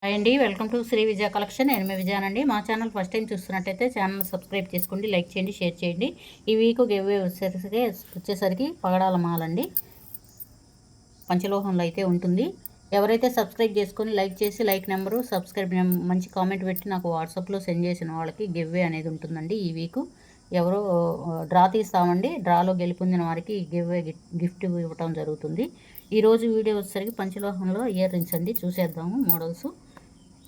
Hi అండి, welcome to Shri Vijaya collection. నేను మీ విజయానండి. మా ఛానల్ ఫస్ట్ టైం చూస్తున్నట్టయితే ఛానల్ సబ్స్క్రైబ్ చేసుకోండి, లైక్ చేయండి, షేర్ చేయండి. ఈ వీక్ గివ్వే వచ్చేసరికి పగడాల మాలండి, పంచలోహంలో అయితే ఉంటుంది. ఎవరైతే సబ్స్క్రైబ్ చేసుకొని లైక్ చేసి లైక్ నెంబరు సబ్స్క్రైబ్ మంచి కామెంట్ పెట్టి నాకు వాట్సాప్లో సెండ్ చేసిన వాళ్ళకి గివ్వే అనేది ఉంటుందండి. ఈ వీకు ఎవరో డ్రా తీస్తామండి. డ్రాలో గెలుపొందిన వారికి గివ్వే గిఫ్ట్ ఇవ్వటం జరుగుతుంది. ఈరోజు వీడియో వచ్చేసరికి పంచలోహంలో ఇయర్ రింగ్స్ అండి. చూసేద్దాము మోడల్స్.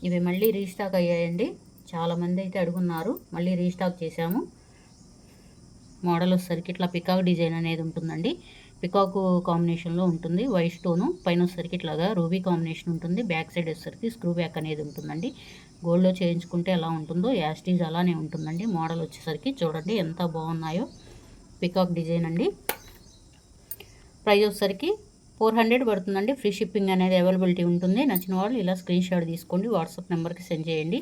ఇవి మళ్ళీ రీస్టాక్ అయ్యాయండి. చాలామంది అయితే అడుగున్నారు, మళ్ళీ రీస్టాక్ చేశాము. మోడల్ వచ్చేసరికి ఇట్లా పికాక్ డిజైన్ అనేది ఉంటుందండి. పికాక్ కాంబినేషన్లో ఉంటుంది. వైట్ స్టోను పైన వచ్చేసరికి ఇట్లాగా రూబీ కాంబినేషన్ ఉంటుంది. బ్యాక్ సైడ్ వచ్చేసరికి స్క్రూ బ్యాక్ అనేది ఉంటుందండి. గోల్డ్లో చేయించుకుంటే ఎలా ఉంటుందో యాస్టీజ్ అలానే ఉంటుందండి. మోడల్ వచ్చేసరికి చూడండి ఎంత బాగున్నాయో. పికాక్ డిజైన్ అండి. ప్రైస్ వచ్చేసరికి 400 పడుతుందండి. ఫ్రీ షిప్పింగ్ అనేది అవైలబిలిటీ ఉంటుంది. నచ్చిన వాళ్ళు ఇలా స్క్రీన్ షాట్ తీసుకోండి, వాట్సాప్ నెంబర్కి సెండ్ చేయండి.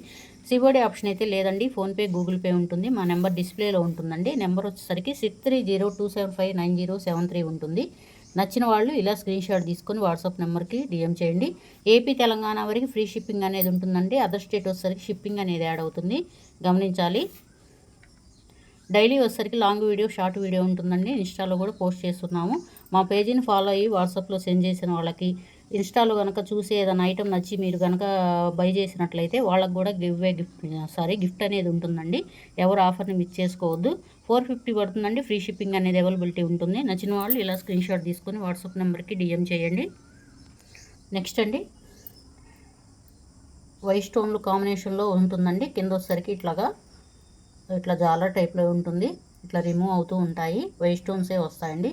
సిఓడి ఆప్షన్ అయితే లేదండి. ఫోన్పే, గూగుల్ పే ఉంటుంది. మా నెంబర్ డిస్ప్లేలో ఉంటుందండి. నెంబర్ వచ్చేసరికి 6302759073 ఉంటుంది. నచ్చిన వాళ్ళు ఇలా స్క్రీన్ షాట్ తీసుకొని వాట్సాప్ నెంబర్కి డిఎం చేయండి. ఏపీ, తెలంగాణ వరకు ఫ్రీ షిప్పింగ్ అనేది ఉంటుందండి. అదర్ స్టేట్ వచ్చేసరికి షిప్పింగ్ అనేది యాడ్ అవుతుంది, గమనించాలి. డైలీ వచ్చేసరికి లాంగ్ వీడియో, షార్ట్ వీడియో ఉంటుందండి. ఇన్స్టాలో కూడా పోస్ట్ చేస్తున్నాము. మా పేజీని ఫాలో అయ్యి వాట్సాప్లో సెండ్ చేసిన వాళ్ళకి, ఇన్స్టాలో కనుక చూసి ఏదైనా ఐటమ్ నచ్చి మీరు కనుక బై చేసినట్లయితే వాళ్ళకు కూడా గిఫ్ట్ అనేది ఉంటుందండి. ఎవరు ఆఫర్ని మిస్ చేసుకోవద్దు. 450 పడుతుందండి. ఫ్రీ షిప్పింగ్ అనేది అవైలబిలిటీ ఉంటుంది. నచ్చిన వాళ్ళు ఇలా స్క్రీన్ షాట్ తీసుకొని వాట్సాప్ నెంబర్కి డిఎం చేయండి. నెక్స్ట్ అండి, వైట్ స్టోన్లు కాంబినేషన్లో ఉంటుందండి. కింద వచ్చేసరికి ఇట్లా జాలర్ టైప్లో ఉంటుంది. ఇట్లా రిమూవ్ అవుతూ ఉంటాయి. వైట్ స్టోన్సే వస్తాయండి.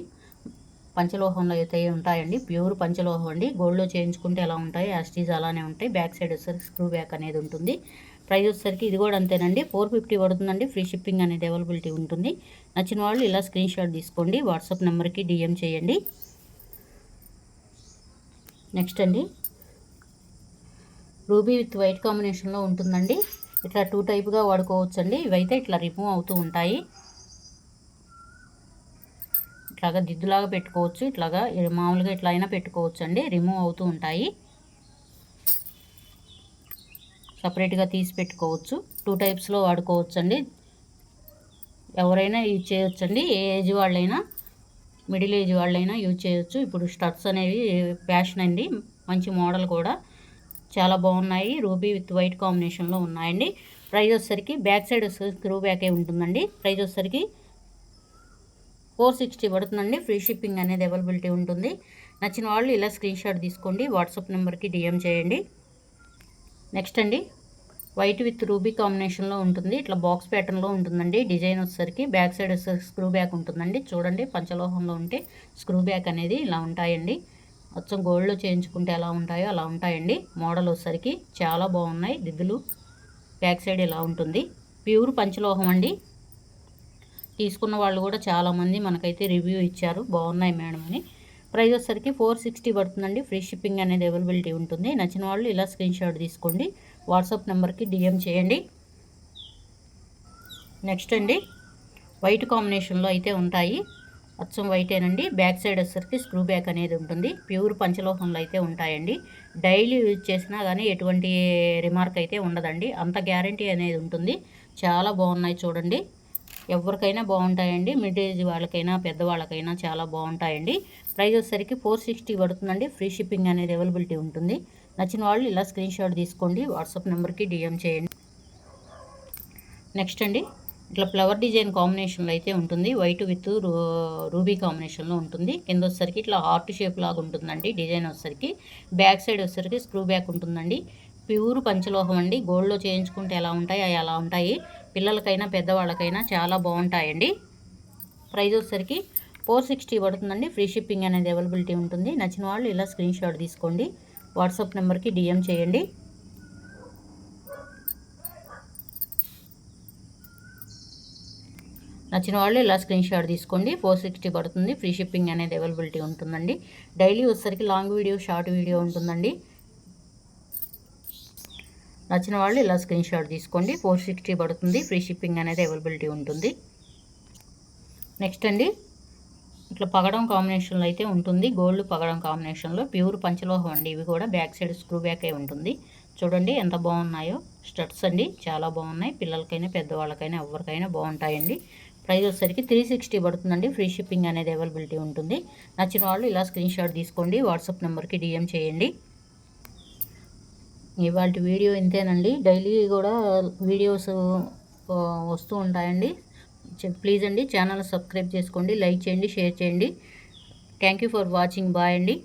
పంచలోహంలో అయితే ఉంటాయండి. ప్యూర్ పంచలోహం అండి. గోల్డ్లో చేయించుకుంటే ఎలా ఉంటాయి యాస్టీజ్ అలానే ఉంటాయి. బ్యాక్ సైడ్ వచ్చేసరికి స్క్రూ బ్యాక్ అనేది ఉంటుంది. ప్రైస్ వచ్చేసరికి ఇది కూడా అంతేనండి. 450 పడుతుందండి. ఫ్రీ షిప్పింగ్ అనేది అవైలబిలిటీ ఉంటుంది. నచ్చిన వాళ్ళు ఇలా స్క్రీన్ షాట్ తీసుకోండి, వాట్సాప్ నెంబర్కి డిఎం చేయండి. నెక్స్ట్ అండి, రూబీ విత్ వైట్ కాంబినేషన్లో ఉంటుందండి. ఇట్లా 2 టైప్గా వాడుకోవచ్చండి. ఇవైతే ఇట్లా రిమూవ్ అవుతూ ఉంటాయి. ఇట్లాగా దిద్దులాగా పెట్టుకోవచ్చు, ఇట్లాగా మామూలుగా ఇట్లా అయినా పెట్టుకోవచ్చు అండి. రిమూవ్ అవుతూ ఉంటాయి. సపరేట్గా తీసి పెట్టుకోవచ్చు. 2 టైప్స్లో వాడుకోవచ్చు అండి. ఎవరైనా యూజ్ చేయొచ్చండి. ఏ ఏజ్ వాళ్ళైనా, మిడిల్ ఏజ్ వాళ్ళైనా యూజ్ చేయొచ్చు. ఇప్పుడు స్టడ్స్ అనేవి ఫ్యాషన్ అండి. మంచి మోడల్ కూడా చాలా బాగున్నాయి. రూబీ విత్ వైట్ కాంబినేషన్లో ఉన్నాయండి. ప్రైస్ వచ్చేసరికి బ్యాక్ సైడ్ స్క్రూ బ్యాకే ఉంటుందండి. ప్రైస్ వచ్చేసరికి 460 పడుతుందండి. ఫ్రీ షిప్పింగ్ అనేది అవైలబిలిటీ ఉంటుంది. నచ్చిన వాళ్ళు ఇలా స్క్రీన్ షాట్ తీసుకోండి, వాట్సాప్ నెంబర్కి డిఎం చేయండి. నెక్స్ట్ అండి, వైట్ విత్ రూబీ కాంబినేషన్లో ఉంటుంది. ఇట్లా బాక్స్ ప్యాటర్న్లో ఉంటుందండి. డిజైన్ వచ్చేసరికి బ్యాక్ సైడ్ వచ్చేసరికి స్క్రూ బ్యాక్ ఉంటుందండి. చూడండి, పంచలోహంలో ఉంటే స్క్రూ బ్యాక్ అనేది ఇలా ఉంటాయండి. మొత్తం గోల్డ్లో చేయించుకుంటే ఎలా ఉంటాయో అలా ఉంటాయండి. మోడల్ వచ్చేసరికి చాలా బాగున్నాయి. దిద్దులు బ్యాక్ సైడ్ ఇలా ఉంటుంది. ప్యూర్ పంచలోహం అండి. తీసుకున్న వాళ్ళు కూడా చాలామంది మనకైతే రివ్యూ ఇచ్చారు, బాగున్నాయి మేడం అని. ప్రైస్ వచ్చేసరికి 460 పడుతుందండి. ఫ్రీ షిప్పింగ్ అనేది అవైలబిలిటీ ఉంటుంది. నచ్చిన వాళ్ళు ఇలా స్క్రీన్ షాట్ తీసుకోండి, వాట్సాప్ నెంబర్కి డిఎం చేయండి. నెక్స్ట్ అండి, వైట్ కాంబినేషన్లో అయితే ఉంటాయి. అచ్చం వైటేనండి. బ్యాక్ సైడ్ వచ్చేసరికి స్క్రూ బ్యాక్ అనేది ఉంటుంది. ప్యూర్ పంచలోహంలో అయితే ఉంటాయండి. డైలీ యూజ్ చేసినా కానీ ఎటువంటి రిమార్క్ అయితే ఉండదండి. అంత గ్యారంటీ అనేది ఉంటుంది. చాలా బాగున్నాయి చూడండి. ఎవరికైనా బాగుంటాయండి. మిడ్ ఏజ్ వాళ్ళకైనా పెద్దవాళ్ళకైనా చాలా బాగుంటాయండి. ప్రైస్ వచ్చేసరికి 460 పడుతుందండి. ఫ్రీ షిప్పింగ్ అనేది అవైలబిలిటీ ఉంటుంది. నచ్చిన వాళ్ళు ఇలా స్క్రీన్ షాట్ తీసుకోండి, వాట్సాప్ నెంబర్కి డిఎం చేయండి. నెక్స్ట్ అండి, ఇట్లా ఫ్లవర్ డిజైన్ కాంబినేషన్లో అయితే ఉంటుంది. వైట్ విత్ రూబీ కాంబినేషన్లో ఉంటుంది. కింద వచ్చేసరికి ఇట్లా హార్ట్ షేప్ లాగా ఉంటుందండి. డిజైన్ వచ్చేసరికి బ్యాక్ సైడ్ వచ్చేసరికి స్క్రూ బ్యాక్ ఉంటుందండి. ప్యూర్ పంచలోహం అండి. గోల్డ్లో చేయించుకుంటే ఎలా ఉంటాయి అవి అలా ఉంటాయి. పిల్లలకైనా పెద్దవాళ్ళకైనా చాలా బాగుంటాయండి. ప్రైస్ వచ్చేసరికి 460 పడుతుందండి. ఫ్రీ షిప్పింగ్ అనేది అవైలబిలిటీ ఉంటుంది. నచ్చిన వాళ్ళు ఇలా స్క్రీన్ షాట్ తీసుకోండి, వాట్సాప్ నెంబర్కి డిఎం చేయండి. నచ్చిన వాళ్ళు ఇలా స్క్రీన్ షాట్ తీసుకోండి. 460 పడుతుంది. ఫ్రీ షిప్పింగ్ అనేది అవైలబిలిటీ ఉంటుందండి. డైలీ వచ్చేసరికి లాంగ్ వీడియో, షార్ట్ వీడియో ఉంటుందండి. నచ్చిన వాళ్ళు ఇలా స్క్రీన్ షాట్ తీసుకోండి. 460 పడుతుంది. ఫ్రీ షిప్పింగ్ అనేది అవైలబిలిటీ ఉంటుంది. నెక్స్ట్ అండి, ఇట్లా పగడం కాంబినేషన్లో అయితే ఉంటుంది. గోల్డ్ పగడం కాంబినేషన్లో ప్యూర్ పంచలోహం అండి. ఇవి కూడా బ్యాక్ సైడ్ స్క్రూ బ్యాకే ఉంటుంది. చూడండి ఎంత బాగున్నాయో. స్టడ్స్ అండి, చాలా బాగున్నాయి. పిల్లలకైనా పెద్దవాళ్ళకైనా ఎవరికైనా బాగుంటాయండి. ప్రైస్ వచ్చేసరికి 360 పడుతుందండి. ఫ్రీ షిప్పింగ్ అనేది అవైలబిలిటీ ఉంటుంది. నచ్చిన వాళ్ళు ఇలా స్క్రీన్ షాట్ తీసుకోండి, వాట్సాప్ నెంబర్కి డిఎం చేయండి. ఇవాళ వీడియో ఇంతేనండి. డైలీ కూడా వీడియోస్ వస్తూ ఉంటాయండి. ప్లీజ్ అండి ఛానల్ సబ్స్క్రైబ్ చేసుకోండి, లైక్ చేయండి, షేర్ చేయండి. Thank you for watching. Bye అండి.